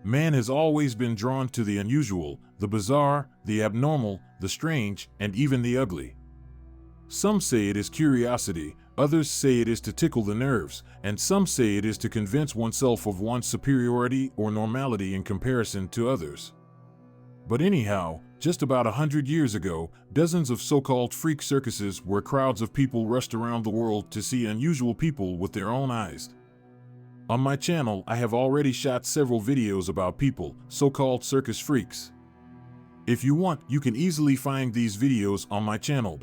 Man has always been drawn to the unusual, the bizarre, the abnormal, the strange, and even the ugly. Some say it is curiosity, others say it is to tickle the nerves, and some say it is to convince oneself of one's superiority or normality in comparison to others. But anyhow, just about 100 years ago, dozens of so-called freak circuses where crowds of people rushed around the world to see unusual people with their own eyes. On my channel, I have already shot several videos about people, so-called circus freaks. If you want, you can easily find these videos on my channel.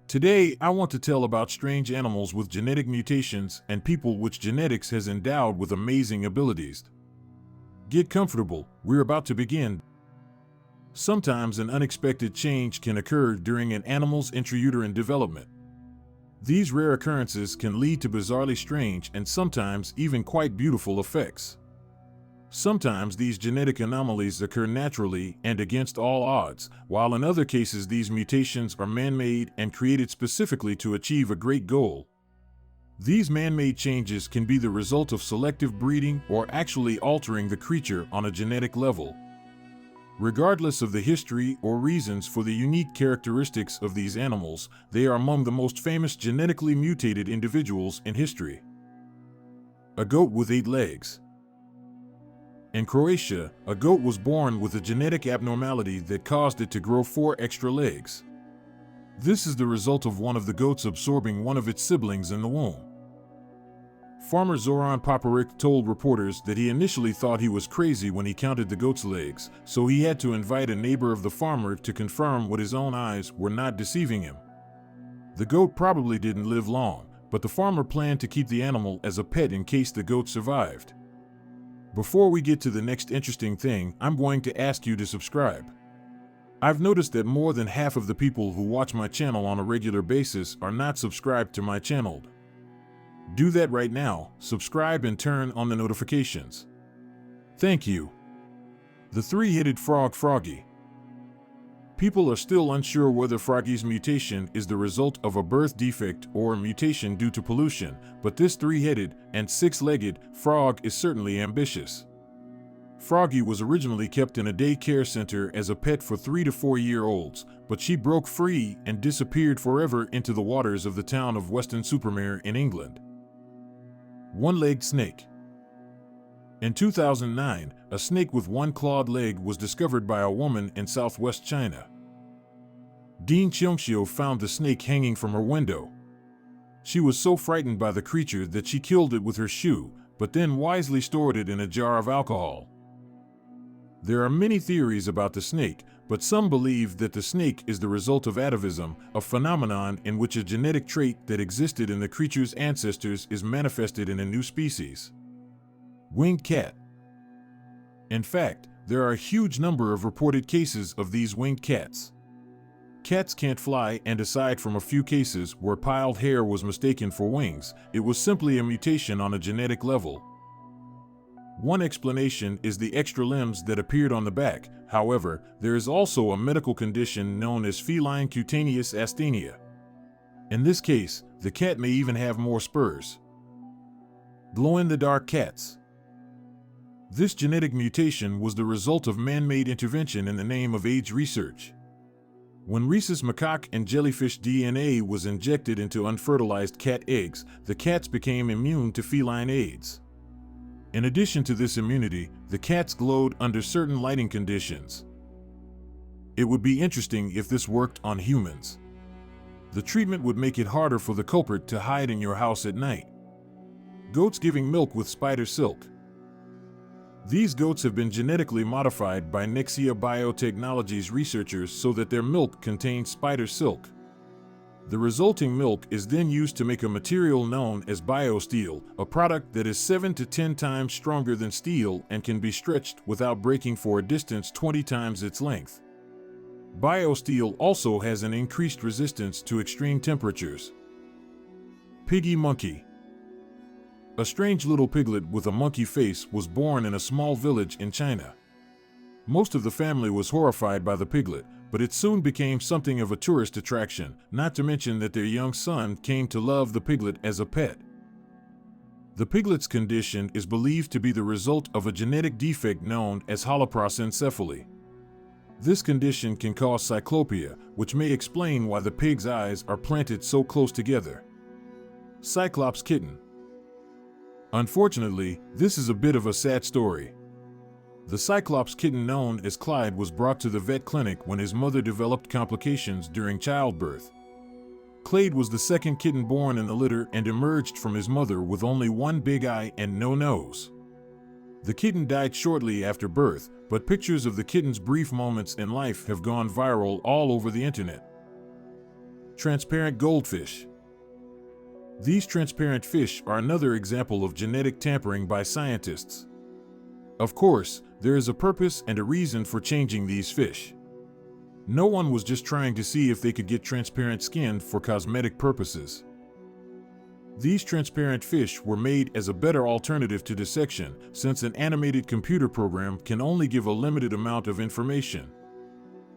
Today, I want to tell about strange animals with genetic mutations and people which genetics has endowed with amazing abilities. Get comfortable, we're about to begin. Sometimes an unexpected change can occur during an animal's intrauterine development. These rare occurrences can lead to bizarrely strange and sometimes even quite beautiful effects. Sometimes these genetic anomalies occur naturally and against all odds, while in other cases these mutations are man-made and created specifically to achieve a great goal. These man-made changes can be the result of selective breeding or actually altering the creature on a genetic level. Regardless of the history or reasons for the unique characteristics of these animals, they are among the most famous genetically mutated individuals in history. A goat with 8 legs. In Croatia, a goat was born with a genetic abnormality that caused it to grow 4 extra legs. This is the result of one of the goats absorbing one of its siblings in the womb. Farmer Zoran Poparic told reporters that he initially thought he was crazy when he counted the goat's legs, so he had to invite a neighbor of the farmer to confirm what his own eyes were not deceiving him. The goat probably didn't live long, but the farmer planned to keep the animal as a pet in case the goat survived. Before we get to the next interesting thing, I'm going to ask you to subscribe. I've noticed that more than half of the people who watch my channel on a regular basis are not subscribed to my channel. Do that right now, subscribe and turn on the notifications. Thank you. The three-headed frog froggy. People are still unsure whether froggy's mutation is the result of a birth defect or a mutation due to pollution, but this three-headed and six-legged frog is certainly ambitious. Froggy was originally kept in a daycare center as a pet for 3 to 4-year-olds, but she broke free and disappeared forever into the waters of the town of Weston-super-Mare in England. One-legged snake. In 2009, a snake with one clawed leg was discovered by a woman in southwest China. Dean Qiongxiu found the snake hanging from her window. She was so frightened by the creature that she killed it with her shoe, but then wisely stored it in a jar of alcohol. There are many theories about the snake, but some believe that the snake is the result of atavism, a phenomenon in which a genetic trait that existed in the creature's ancestors is manifested in a new species. Winged cat. In fact, there are a huge number of reported cases of these winged cats. Cats can't fly, and aside from a few cases where piled hair was mistaken for wings, it was simply a mutation on a genetic level. One explanation is the extra limbs that appeared on the back. However, there is also a medical condition known as feline cutaneous asthenia. In this case, the cat may even have more spurs. Glow-in-the-dark cats. This genetic mutation was the result of man-made intervention in the name of AIDS research. When rhesus macaque and jellyfish DNA was injected into unfertilized cat eggs, the cats became immune to feline AIDS. In addition to this immunity, the cats glowed under certain lighting conditions. It would be interesting if this worked on humans. The treatment would make it harder for the culprit to hide in your house at night. Goats giving milk with spider silk. These goats have been genetically modified by Nexia Biotechnologies researchers so that their milk contains spider silk. The resulting milk is then used to make a material known as biosteel, a product that is 7 to 10 times stronger than steel and can be stretched without breaking for a distance 20 times its length. Biosteel also has an increased resistance to extreme temperatures. Piggy monkey. A strange little piglet with a monkey face was born in a small village in China. Most of the family was horrified by the piglet, but it soon became something of a tourist attraction, not to mention that their young son came to love the piglet as a pet. The piglet's condition is believed to be the result of a genetic defect known as holoprosencephaly. This condition can cause cyclopia, which may explain why the pig's eyes are planted so close together. Cyclops kitten. Unfortunately, this is a bit of a sad story. The Cyclops kitten known as Clyde was brought to the vet clinic when his mother developed complications during childbirth. Clyde was the second kitten born in the litter and emerged from his mother with only one big eye and no nose. The kitten died shortly after birth, but pictures of the kitten's brief moments in life have gone viral all over the internet. Transparent goldfish. These transparent fish are another example of genetic tampering by scientists. Of course, there is a purpose and a reason for changing these fish. No one was just trying to see if they could get transparent skin for cosmetic purposes. These transparent fish were made as a better alternative to dissection, since an animated computer program can only give a limited amount of information.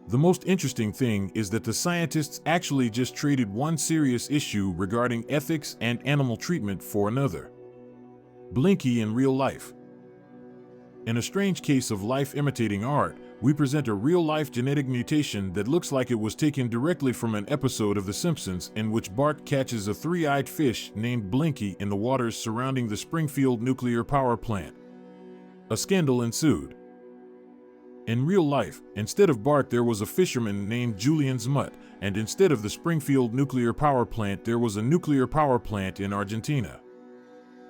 The most interesting thing is that the scientists actually just traded one serious issue regarding ethics and animal treatment for another. Blinky in real life. In a strange case of life imitating art, we present a real-life genetic mutation that looks like it was taken directly from an episode of The Simpsons in which Bart catches a three-eyed fish named Blinky in the waters surrounding the Springfield nuclear power plant. A scandal ensued. In real life, instead of Bart there was a fisherman named Julian Zmutt, and instead of the Springfield nuclear power plant there was a nuclear power plant in Argentina.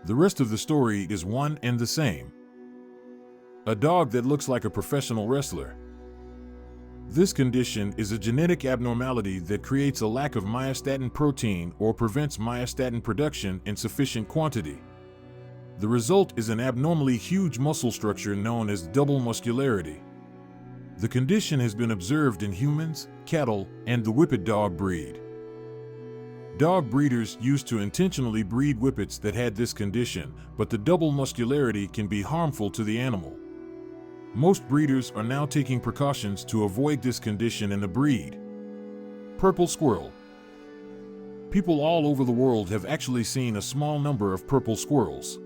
The rest of the story is one and the same. A dog that looks like a professional wrestler. This condition is a genetic abnormality that creates a lack of myostatin protein or prevents myostatin production in sufficient quantity. The result is an abnormally huge muscle structure known as double muscularity. The condition has been observed in humans, cattle, and the Whippet dog breed. Dog breeders used to intentionally breed Whippets that had this condition, but the double muscularity can be harmful to the animal. Most breeders are now taking precautions to avoid this condition in the breed. Purple squirrel. People all over the world have actually seen a small number of purple squirrels.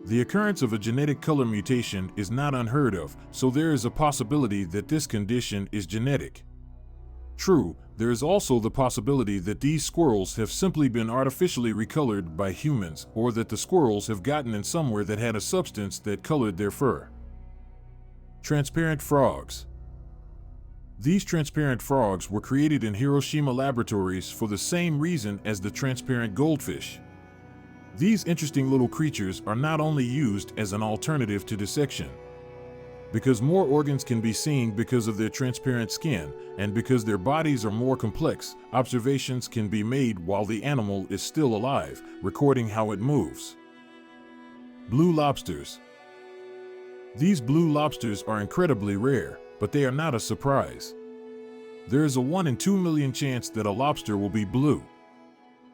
The occurrence of a genetic color mutation is not unheard of, so there is a possibility that this condition is genetic. True, there is also the possibility that these squirrels have simply been artificially recolored by humans, or that the squirrels have gotten in somewhere that had a substance that colored their fur. Transparent frogs. These transparent frogs were created in Hiroshima laboratories for the same reason as the transparent goldfish. These interesting little creatures are not only used as an alternative to dissection. Because more organs can be seen because of their transparent skin, and because their bodies are more complex, observations can be made while the animal is still alive, recording how it moves. Blue lobsters. These blue lobsters are incredibly rare, but they are not a surprise. There is a 1 in 2 million chance that a lobster will be blue.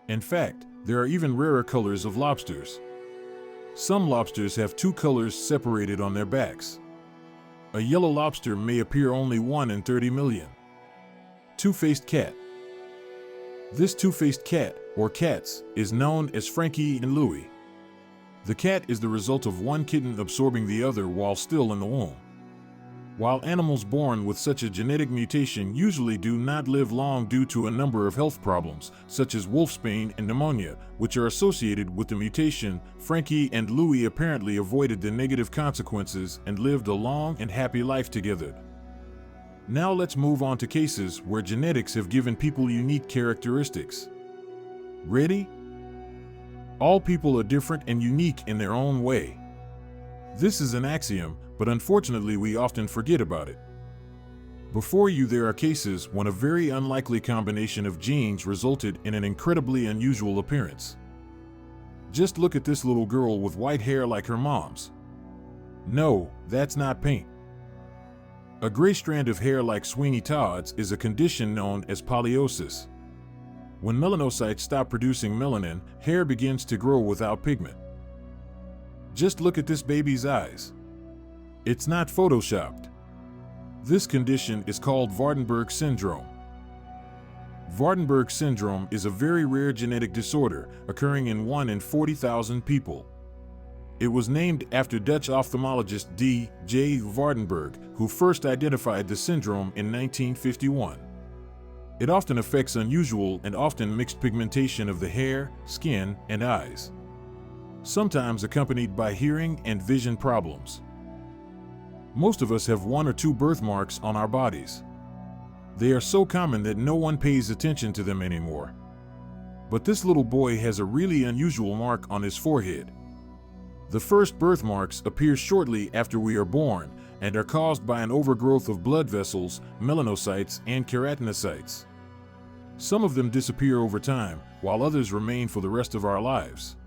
In fact, there are even rarer colors of lobsters. Some lobsters have two colors separated on their backs. A yellow lobster may appear only 1 in 30 million. Two-faced cat. This two-faced cat, or cats, is known as Frankie and Louie. The cat is the result of one kitten absorbing the other while still in the womb. While animals born with such a genetic mutation usually do not live long due to a number of health problems, such as wolfsbane and pneumonia, which are associated with the mutation, Frankie and Louie apparently avoided the negative consequences and lived a long and happy life together. Now let's move on to cases where genetics have given people unique characteristics. Ready? All people are different and unique in their own way. This is an axiom, but unfortunately we often forget about it. Before you there are cases when a very unlikely combination of genes resulted in an incredibly unusual appearance. Just look at this little girl with white hair like her mom's. No, that's not paint. A gray strand of hair like Sweeney Todd's is a condition known as polyiosis. When melanocytes stop producing melanin, hair begins to grow without pigment. Just look at this baby's eyes. It's not photoshopped. This condition is called Vardenberg syndrome. Vardenberg syndrome is a very rare genetic disorder occurring in 1 in 40,000 people. It was named after Dutch ophthalmologist D. J. Vardenberg, who first identified the syndrome in 1951. It often affects unusual and often mixed pigmentation of the hair, skin, and eyes, sometimes accompanied by hearing and vision problems. Most of us have 1 or 2 birthmarks on our bodies. They are so common that no one pays attention to them anymore. But this little boy has a really unusual mark on his forehead. The first birthmarks appear shortly after we are born and are caused by an overgrowth of blood vessels, melanocytes, and keratinocytes. Some of them disappear over time, while others remain for the rest of our lives.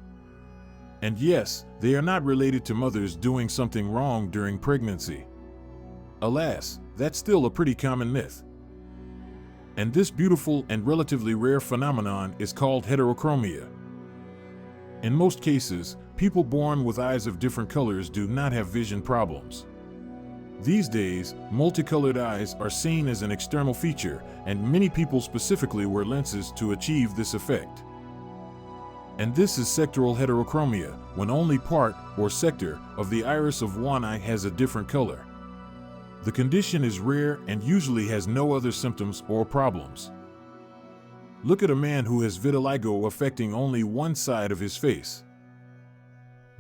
And yes, they are not related to mothers doing something wrong during pregnancy. Alas, that's still a pretty common myth. And this beautiful and relatively rare phenomenon is called heterochromia. In most cases, people born with eyes of different colors do not have vision problems. These days, multicolored eyes are seen as an external feature, and many people specifically wear lenses to achieve this effect. And this is sectoral heterochromia, when only part, or sector, of the iris of one eye has a different color. The condition is rare and usually has no other symptoms or problems. Look at a man who has vitiligo affecting only one side of his face.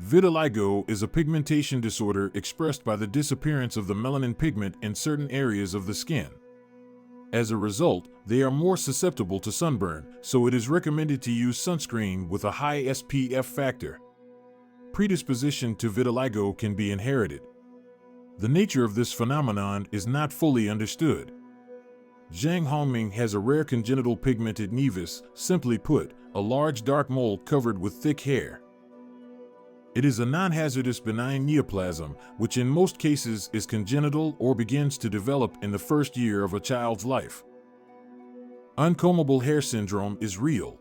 Vitiligo is a pigmentation disorder expressed by the disappearance of the melanin pigment in certain areas of the skin. As a result, they are more susceptible to sunburn, so it is recommended to use sunscreen with a high SPF factor. Predisposition to vitiligo can be inherited. The nature of this phenomenon is not fully understood. Zhang Hongming has a rare congenital pigmented nevus, simply put, a large dark mole covered with thick hair. It is a non-hazardous benign neoplasm, which in most cases is congenital or begins to develop in the first year of a child's life. Uncombable hair syndrome is real.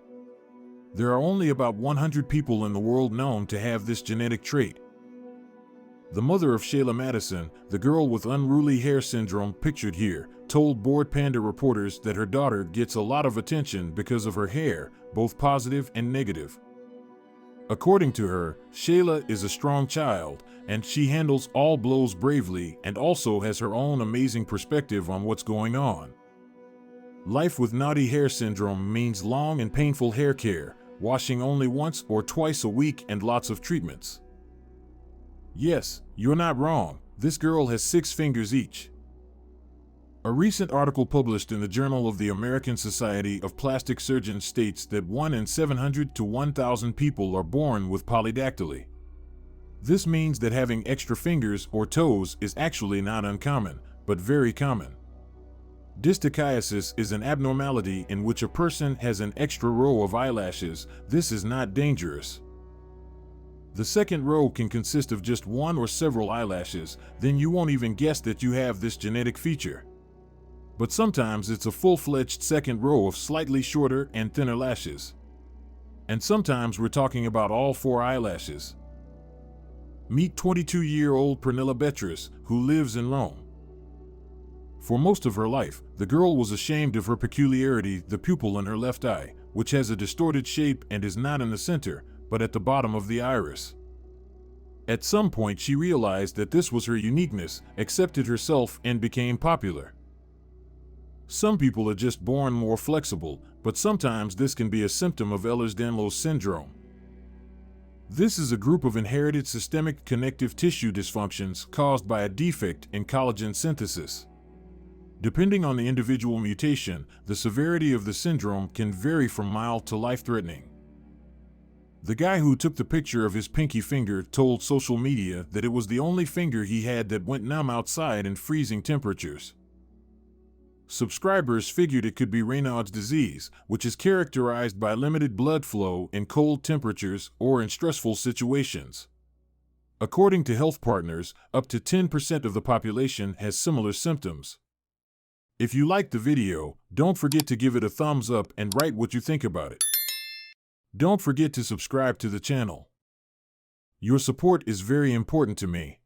There are only about 100 people in the world known to have this genetic trait. The mother of Shayla Madison, the girl with unruly hair syndrome pictured here, told Bored Panda reporters that her daughter gets a lot of attention because of her hair, both positive and negative. According to her, Shayla is a strong child, and she handles all blows bravely and also has her own amazing perspective on what's going on. Life with naughty hair syndrome means long and painful hair care, washing only once or twice a week and lots of treatments. Yes, you're not wrong, this girl has 6 fingers each. A recent article published in the Journal of the American Society of Plastic Surgeons states that 1 in 700 to 1,000 people are born with polydactyly. This means that having extra fingers or toes is actually not uncommon, but very common. Distichiasis is an abnormality in which a person has an extra row of eyelashes. This is not dangerous. The second row can consist of just 1 or several eyelashes, then you won't even guess that you have this genetic feature. But sometimes it's a full-fledged second row of slightly shorter and thinner lashes. And sometimes we're talking about all 4 eyelashes. Meet 22-year-old Pernilla Beatrice, who lives in Rome. For most of her life, the girl was ashamed of her peculiarity, the pupil in her left eye, which has a distorted shape and is not in the center, but at the bottom of the iris. At some point she realized that this was her uniqueness, accepted herself, and became popular. Some people are just born more flexible, but sometimes this can be a symptom of Ehlers-Danlos syndrome. This is a group of inherited systemic connective tissue dysfunctions caused by a defect in collagen synthesis. Depending on the individual mutation, the severity of the syndrome can vary from mild to life-threatening. The guy who took the picture of his pinky finger told social media that it was the only finger he had that went numb outside in freezing temperatures. Subscribers figured it could be Raynaud's disease, which is characterized by limited blood flow in cold temperatures or in stressful situations. According to Health Partners, up to 10% of the population has similar symptoms. If you liked the video, don't forget to give it a thumbs up and write what you think about it. Don't forget to subscribe to the channel. Your support is very important to me.